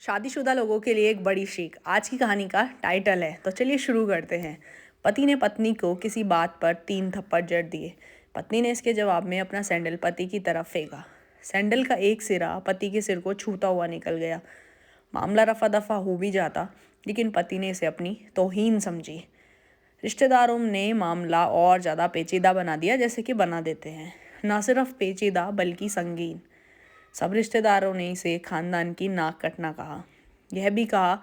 शादीशुदा लोगों के लिए एक बड़ी सीख आज की कहानी का टाइटल है। तो चलिए शुरू करते हैं। पति ने पत्नी को किसी बात पर 3 थप्पड़ जड़ दिए। पत्नी ने इसके जवाब में अपना सैंडल पति की तरफ फेंका। सैंडल का एक सिरा पति के सिर को छूता हुआ निकल गया। मामला रफा दफा हो भी जाता, लेकिन पति ने इसे अपनी तौहीन समझी। रिश्तेदारों ने मामला और ज़्यादा पेचीदा बना दिया, जैसे कि बना देते हैं। न सिर्फ पेचीदा बल्कि संगीन। सब रिश्तेदारों ने इसे खानदान की नाक कटना कहा। यह भी कहा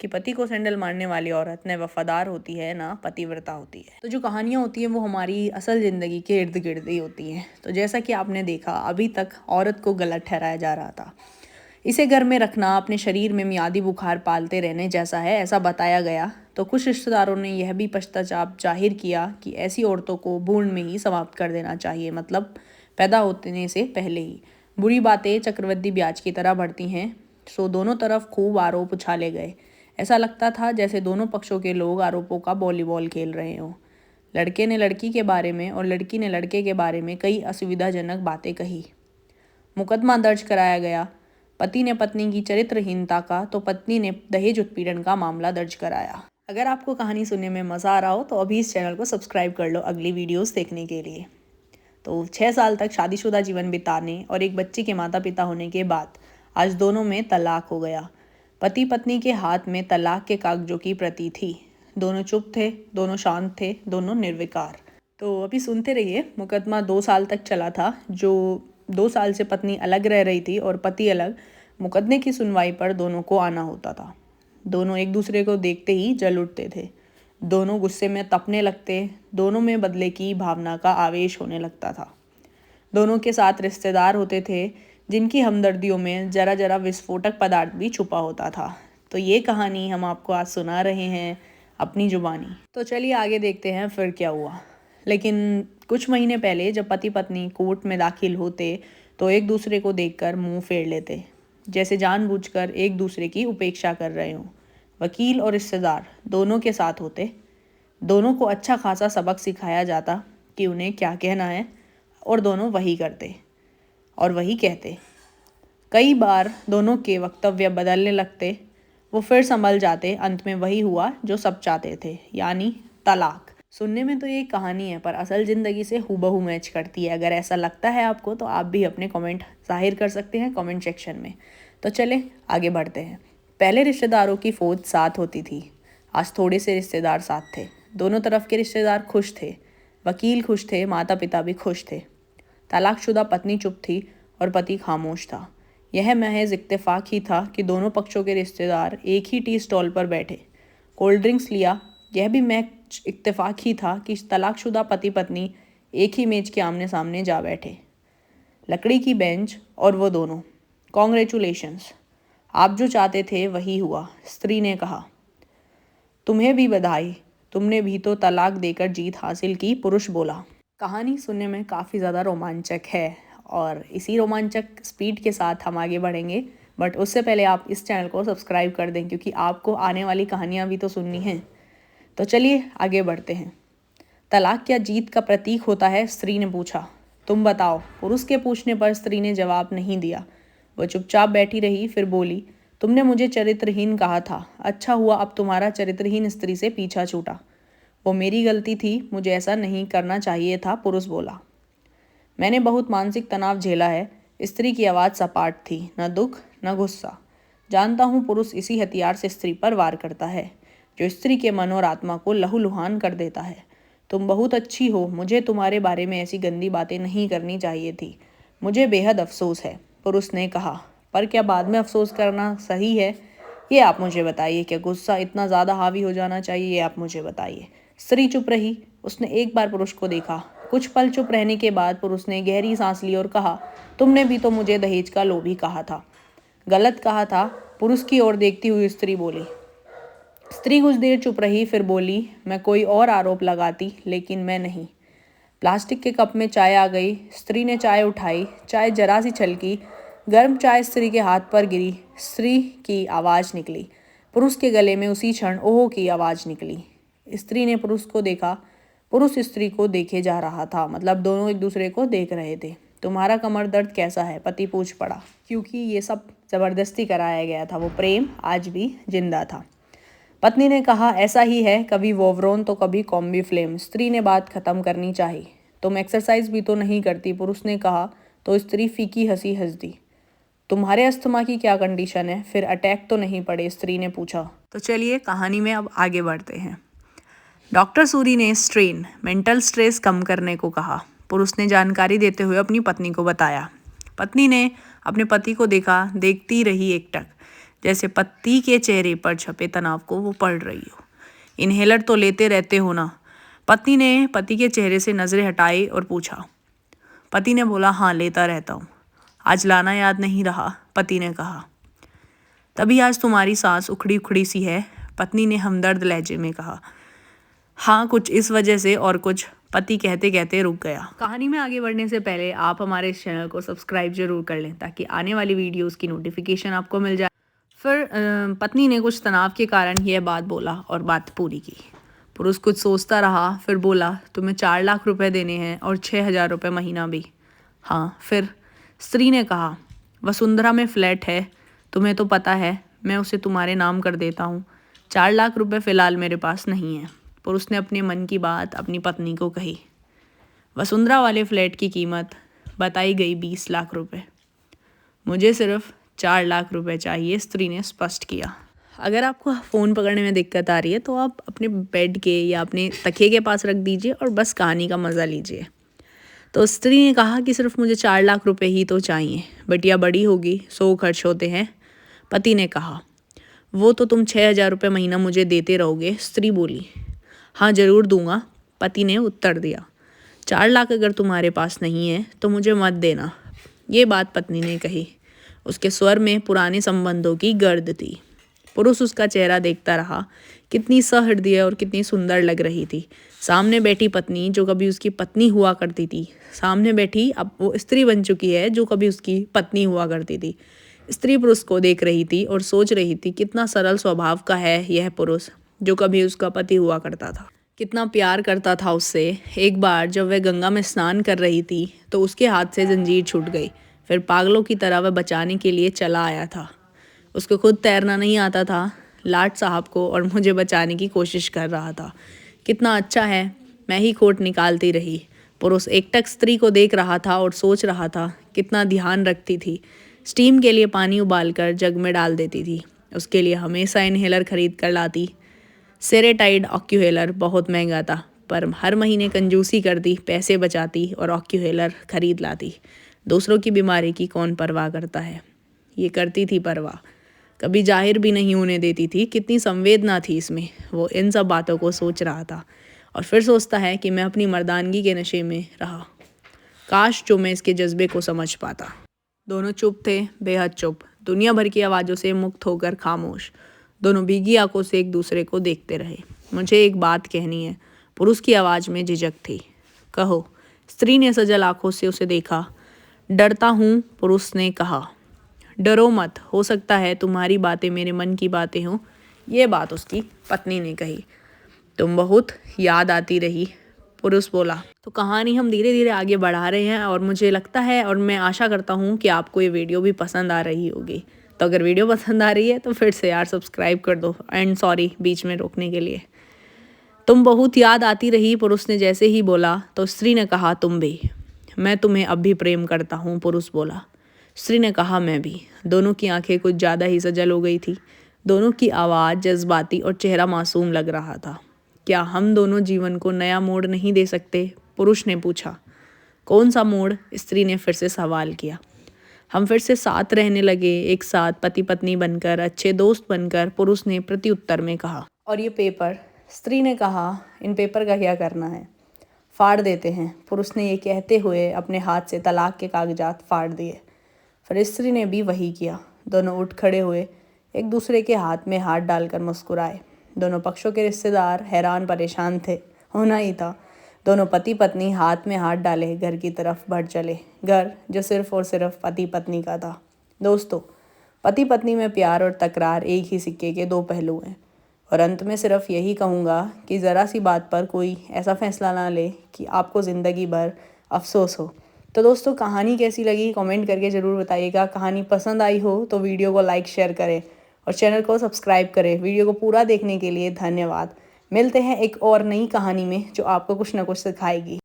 कि पति को सैंडल मारने वाली औरत न वफादार होती है, ना पतिव्रता होती है। तो जो कहानियाँ होती हैं वो हमारी असल ज़िंदगी के इर्द गिर्द ही होती हैं। तो जैसा कि आपने देखा, अभी तक औरत को गलत ठहराया जा रहा था। इसे घर में रखना अपने शरीर में मियादी बुखार पालते रहने जैसा है, ऐसा बताया गया। तो कुछ रिश्तेदारों ने यह भी पश्चाताप जाहिर किया कि ऐसी औरतों को भ्रूण में ही समाप्त कर देना चाहिए, मतलब पैदा होने से पहले ही। बुरी बातें चक्रवृद्धि ब्याज की तरह बढ़ती हैं, सो दोनों तरफ खूब आरोप उछाले गए। ऐसा लगता था जैसे दोनों पक्षों के लोग आरोपों का वॉलीबॉल खेल रहे हों। लड़के ने लड़की के बारे में और लड़की ने लड़के के बारे में कई असुविधाजनक बातें कही। मुकदमा दर्ज कराया गया। पति ने पत्नी की चरित्रहीनता का, तो पत्नी ने दहेज उत्पीड़न का मामला दर्ज कराया। अगर आपको कहानी सुनने में मज़ा आ रहा हो तो अभी इस चैनल को सब्सक्राइब कर लो अगली वीडियोस देखने के लिए। तो 6 साल तक शादीशुदा जीवन बिताने और एक बच्चे के माता पिता होने के बाद आज दोनों में तलाक हो गया। पति पत्नी के हाथ में तलाक के कागजों की प्रति थी। दोनों चुप थे, दोनों शांत थे, दोनों निर्विकार। तो अभी सुनते रहिए। मुकदमा 2 साल तक चला था। जो 2 साल से पत्नी अलग रह रही थी और पति अलग। मुकदमे की सुनवाई पर दोनों को आना होता था। दोनों एक दूसरे को देखते ही जल उठते थे। दोनों गुस्से में तपने लगते। दोनों में बदले की भावना का आवेश होने लगता था। दोनों के साथ रिश्तेदार होते थे जिनकी हमदर्दियों में जरा जरा विस्फोटक पदार्थ भी छुपा होता था। तो ये कहानी हम आपको आज सुना रहे हैं अपनी जुबानी। तो चलिए आगे देखते हैं फिर क्या हुआ। लेकिन कुछ महीने पहले जब पति पत्नी कोर्ट में दाखिल होते तो एक दूसरे को देखकर मुंह फेर लेते, जैसे जानबूझकर एक दूसरे की उपेक्षा कर रहे हों। वकील और रिश्तेदार दोनों के साथ होते। दोनों को अच्छा खासा सबक सिखाया जाता कि उन्हें क्या कहना है, और दोनों वही करते और वही कहते। कई बार दोनों के वक्तव्य बदलने लगते। वो फिर संभल जाते। अंत में वही हुआ जो सब चाहते थे, यानी तलाक। सुनने में तो ये कहानी है, पर असल ज़िंदगी से हूबहू मैच करती है। अगर ऐसा लगता है आपको तो आप भी अपने कमेंट जाहिर कर सकते हैं कमेंट सेक्शन में। तो चले आगे बढ़ते हैं। पहले रिश्तेदारों की फौज साथ होती थी, आज थोड़े से रिश्तेदार साथ थे। दोनों तरफ के रिश्तेदार खुश थे। वकील खुश थे, माता पिता भी खुश थे। तलाकशुदा पत्नी चुप थी और पति खामोश था। यह महज इत्तेफाक ही था कि दोनों पक्षों के रिश्तेदार एक ही टी स्टॉल पर बैठे, कोल्ड ड्रिंक्स लिया। यह भी महज इत्तेफाक ही था कि तलाकशुदा पति पत्नी एक ही मेज के आमने सामने जा बैठे। लकड़ी की बेंच और वो दोनों। कॉन्ग्रेचुलेशंस, आप जो चाहते थे वही हुआ, स्त्री ने कहा। तुम्हें भी बधाई, तुमने भी तो तलाक देकर जीत हासिल की, पुरुष बोला। कहानी सुनने में काफ़ी ज़्यादा रोमांचक है और इसी रोमांचक स्पीड के साथ हम आगे बढ़ेंगे। बट उससे पहले आप इस चैनल को सब्सक्राइब कर दें, क्योंकि आपको आने वाली कहानियाँ भी तो सुननी हैं। तो चलिए आगे बढ़ते हैं। तलाक क्या जीत का प्रतीक होता है, स्त्री ने पूछा। तुम बताओ, पुरुष के पूछने पर स्त्री ने जवाब नहीं दिया। वह चुपचाप बैठी रही, फिर बोली, तुमने मुझे चरित्रहीन कहा था। अच्छा हुआ अब तुम्हारा चरित्रहीन स्त्री से पीछा छूटा। वो मेरी गलती थी, मुझे ऐसा नहीं करना चाहिए था, पुरुष बोला। मैंने बहुत मानसिक तनाव झेला है। स्त्री की आवाज़ सपाट थी, न दुख न गुस्सा। जानता हूँ पुरुष इसी हथियार से स्त्री पर वार करता है, जो स्त्री के मन और आत्मा को लहूलुहान कर देता है। तुम बहुत अच्छी हो, मुझे तुम्हारे बारे में ऐसी गंदी बातें नहीं करनी चाहिए थी। मुझे बेहद अफसोस है, पुरुष ने कहा। पर क्या बाद में अफसोस करना सही है, ये आप मुझे बताइए। क्या गुस्सा इतना ज़्यादा हावी हो जाना चाहिए, ये आप मुझे बताइए। स्त्री चुप रही। उसने एक बार पुरुष को देखा। कुछ पल चुप रहने के बाद पुरुष ने गहरी सांस ली और कहा, तुमने भी तो मुझे दहेज का लोभी कहा था। गलत कहा था, पुरुष की ओर देखती हुई स्त्री बोली। स्त्री कुछ देर चुप रही, फिर बोली, मैं कोई और आरोप लगाती, लेकिन मैं नहीं। प्लास्टिक के कप में चाय आ गई। स्त्री ने चाय उठाई। चाय जरा सी छलकी। गर्म चाय स्त्री के हाथ पर गिरी। स्त्री की आवाज़ निकली। पुरुष के गले में उसी क्षण ओह की आवाज़ निकली। स्त्री ने पुरुष को देखा। पुरुष स्त्री को देखे जा रहा था, मतलब दोनों एक दूसरे को देख रहे थे। तुम्हारा कमर दर्द कैसा है, पति पूछ पड़ा। क्योंकि ये सब ज़बरदस्ती कराया गया था, वो प्रेम आज भी जिंदा था। पत्नी ने कहा, ऐसा ही है, कभी वोवरोन तो कभी कॉम्बी फ्लेम। स्त्री ने बात खत्म करनी चाहिए। तुम एक्सरसाइज भी तो नहीं करती, पुरुष ने कहा। तो स्त्री फीकी हंसी हंस दी। तुम्हारे अस्थमा की क्या कंडीशन है, फिर अटैक तो नहीं पड़े, स्त्री ने पूछा। तो चलिए कहानी में अब आगे बढ़ते हैं। डॉक्टर सूरी ने स्ट्रेन, मेंटल स्ट्रेस कम करने को कहा। पुरुष ने जानकारी देते हुए अपनी पत्नी को बताया। पत्नी ने अपने पति को देखा, देखती रही एकटक, जैसे पति के चेहरे पर छपे तनाव को वो पढ़ रही हो। इन्हेलर तो लेते रहते हो ना? पत्नी ने पति के चेहरे से नजरें हटाई और पूछा। पति ने बोला, हाँ लेता रहता हूँ। आज लाना याद नहीं रहा, पति ने कहा। तभी आज तुम्हारी सांस उखड़ी उखड़ी सी है, पत्नी ने हमदर्द लहजे में कहा। हाँ, कुछ इस वजह से और कुछ, पति कहते कहते रुक गया। कहानी में आगे बढ़ने से पहले आप हमारे इस चैनल को सब्सक्राइब जरूर कर लें ताकि आने वाली वीडियोस की नोटिफिकेशन आपको मिल जाए। फिर पत्नी ने कुछ तनाव के कारण यह बात बोला और बात पूरी की। पुरुष कुछ सोचता रहा, फिर बोला, तुम्हें 4 लाख रुपए देने हैं और 6,000 रुपये महीना भी। हाँ, फिर स्त्री ने कहा, वसुंधरा में फ्लैट है, तुम्हें तो पता है, मैं उसे तुम्हारे नाम कर देता हूँ। 4 लाख रुपए फ़िलहाल मेरे पास नहीं है। पुरुष ने अपने मन की बात अपनी पत्नी को कही। वसुंधरा वाले फ्लैट की कीमत बताई गई 20 लाख रुपए। मुझे सिर्फ 4 लाख रुपए चाहिए, स्त्री ने स्पष्ट किया। अगर आपको फ़ोन पकड़ने में दिक्कत आ रही है तो आप अपने बेड के या अपने तकिए के पास रख दीजिए और बस कहानी का मज़ा लीजिए। तो स्त्री ने कहा कि सिर्फ मुझे 4 लाख रुपए ही तो चाहिए, बिटिया बड़ी होगी, 100 खर्च होते हैं। पति ने कहा, वो तो तुम 6,000 रुपये महीना मुझे देते रहोगे, स्त्री बोली। हाँ ज़रूर दूंगा, पति ने उत्तर दिया। 4 लाख अगर तुम्हारे पास नहीं है तो मुझे मत देना, ये बात पत्नी ने कही। उसके स्वर में पुराने संबंधों की गर्द थी। पुरुष उसका चेहरा देखता रहा, कितनी सहृदय और कितनी सुंदर लग रही थी। सामने बैठी पत्नी जो कभी उसकी पत्नी हुआ करती थी, सामने बैठी अब वो स्त्री बन चुकी है जो कभी उसकी पत्नी हुआ करती थी। स्त्री पुरुष को देख रही थी और सोच रही थी, कितना सरल स्वभाव का है यह पुरुष जो कभी उसका पति हुआ करता था, कितना प्यार करता था उससे। एक बार जब वह गंगा में स्नान कर रही थी तो उसके हाथ से जंजीर छूट गई। फिर पागलों की तरह वह बचाने के लिए चला आया था। उसको खुद तैरना नहीं आता था, लाट साहब को और मुझे बचाने की कोशिश कर रहा था। कितना अच्छा है, मैं ही खोट निकालती रही। पुरुष एकटक स्त्री को देख रहा था और सोच रहा था, कितना ध्यान रखती थी। स्टीम के लिए पानी उबालकर जग में डाल देती थी, उसके लिए हमेशा इन्हेलर खरीद कर लाती। सेरेटाइड ऑक्यूहेलर बहुत महंगा था, पर हर महीने कंजूसी करती, पैसे बचाती और ऑक्यूहेलर खरीद लाती। दूसरों की बीमारी की कौन परवाह करता है, ये करती थी परवाह, कभी जाहिर भी नहीं होने देती थी। कितनी संवेदना थी इसमें। वो इन सब बातों को सोच रहा था और फिर सोचता है कि मैं अपनी मर्दानगी के नशे में रहा, काश जो मैं इसके जज्बे को समझ पाता। दोनों चुप थे, बेहद चुप, दुनिया भर की आवाज़ों से मुक्त होकर खामोश। दोनों भीगी आंखों से एक दूसरे को देखते रहे। मुझे एक बात कहनी है, पुरुष की आवाज़ में झिझक थी। कहो, स्त्री ने सजल आंखों से उसे देखा। डरता हूँ, पुरुष ने कहा। डरो मत, हो सकता है तुम्हारी बातें मेरे मन की बातें हों, ये बात उसकी पत्नी ने कही। तुम बहुत याद आती रही, पुरुष बोला। तो कहानी हम धीरे धीरे आगे बढ़ा रहे हैं और मुझे लगता है और मैं आशा करता हूँ कि आपको ये वीडियो भी पसंद आ रही होगी। तो अगर वीडियो पसंद आ रही है तो फिर से यार सब्सक्राइब कर दो। एंड सॉरी बीच में रोकने के लिए। तुम बहुत याद आती रही, पुरुष ने जैसे ही बोला तो स्त्री ने कहा, तुम भी। मैं तुम्हें अब भी प्रेम करता हूँ, पुरुष बोला। स्त्री ने कहा, मैं भी। दोनों की आंखें कुछ ज़्यादा ही सजल हो गई थी। दोनों की आवाज़ जज्बाती और चेहरा मासूम लग रहा था। क्या हम दोनों जीवन को नया मोड़ नहीं दे सकते, पुरुष ने पूछा। कौन सा मोड़, स्त्री ने फिर से सवाल किया। हम फिर से साथ रहने लगे, एक साथ पति पत्नी बनकर, अच्छे दोस्त बनकर, पुरुष ने प्रत्युत्तर में कहा। और ये पेपर, स्त्री ने कहा, इन पेपर का क्या करना है, फाड़ देते हैं, पुरुष ने ये कहते हुए अपने हाथ से तलाक के कागजात फाड़ दिए। फिर स्त्री ने भी वही किया। दोनों उठ खड़े हुए, एक दूसरे के हाथ में हाथ डालकर मुस्कुराए। दोनों पक्षों के रिश्तेदार हैरान परेशान थे, होना ही था। दोनों पति पत्नी हाथ में हाथ डाले घर की तरफ बढ़ चले, घर जो सिर्फ और सिर्फ पति पत्नी का था। दोस्तों, पति पत्नी में प्यार और तकरार एक ही सिक्के के दो पहलू हैं। और अंत में सिर्फ यही कहूँगा कि ज़रा सी बात पर कोई ऐसा फैसला ना ले कि आपको ज़िंदगी भर अफसोस हो। तो दोस्तों कहानी कैसी लगी कमेंट करके ज़रूर बताइएगा। कहानी पसंद आई हो तो वीडियो को लाइक शेयर करें और चैनल को सब्सक्राइब करें। वीडियो को पूरा देखने के लिए धन्यवाद। मिलते हैं एक और नई कहानी में जो आपको कुछ ना कुछ सिखाएगी।